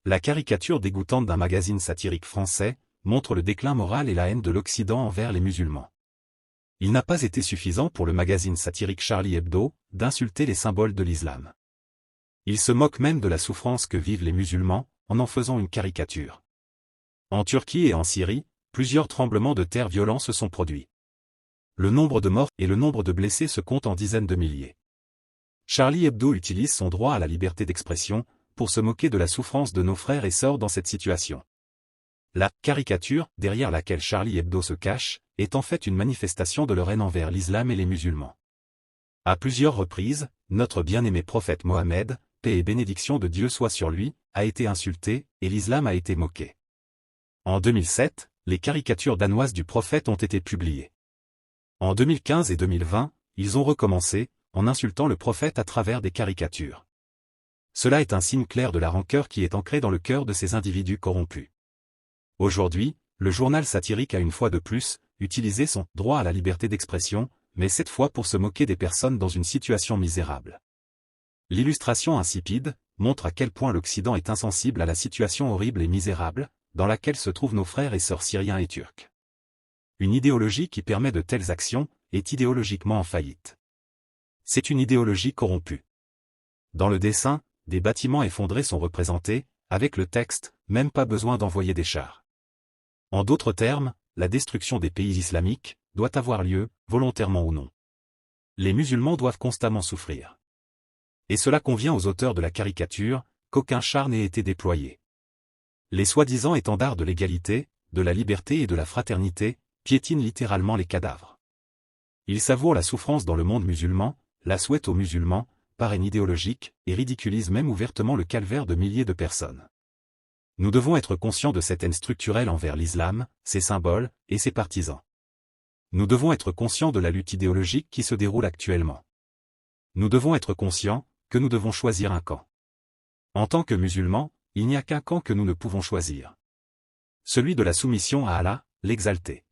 La caricature dégoûtante d'un magazine satirique français montre le déclin moral et la haine de l'Occident envers les musulmans. Il n'a pas été suffisant pour le magazine satirique Charlie Hebdo d'insulter les symboles de l'islam. Il se moque même de la souffrance que vivent les musulmans en faisant une caricature. En Turquie et en Syrie, plusieurs tremblements de terre violents se sont produits. Le nombre de morts et le nombre de blessés se comptent en dizaines de milliers. Charlie Hebdo utilise son droit à la liberté d'expression pour se moquer de la souffrance de nos frères et sœurs dans cette situation. La caricature, derrière laquelle Charlie Hebdo se cache, est en fait une manifestation de leur haine envers l'islam et les musulmans. À plusieurs reprises, notre bien-aimé prophète Mohammed, paix et bénédiction de Dieu soit sur lui, a été insulté, et l'islam a été moqué. En 2007, les caricatures danoises du prophète ont été publiées. En 2015 et 2020, ils ont recommencé, en insultant le prophète à travers des caricatures. Cela est un signe clair de la rancœur qui est ancrée dans le cœur de ces individus corrompus. Aujourd'hui, le journal satirique a une fois de plus utilisé son droit à la liberté d'expression, mais cette fois pour se moquer des personnes dans une situation misérable. L'illustration insipide montre à quel point l'Occident est insensible à la situation horrible et misérable dans laquelle se trouvent nos frères et sœurs syriens et turcs. Une idéologie qui permet de telles actions est idéologiquement en faillite. C'est une idéologie corrompue. Dans le dessin, des bâtiments effondrés sont représentés, avec le texte « Même pas besoin d'envoyer des chars ». En d'autres termes, la destruction des pays islamiques doit avoir lieu, volontairement ou non. Les musulmans doivent constamment souffrir. Et cela convient aux auteurs de la caricature, qu'aucun char n'ait été déployé. Les soi-disant étendards de l'égalité, de la liberté et de la fraternité, piétinent littéralement les cadavres. Ils savourent la souffrance dans le monde musulman, la souhaitent aux musulmans, par haine idéologique, et ridiculisent même ouvertement le calvaire de milliers de personnes. Nous devons être conscients de cette haine structurelle envers l'islam, ses symboles, et ses partisans. Nous devons être conscients de la lutte idéologique qui se déroule actuellement. Nous devons être conscients que nous devons choisir un camp. En tant que musulmans, il n'y a qu'un camp que nous ne pouvons choisir. Celui de la soumission à Allah, l'exalté.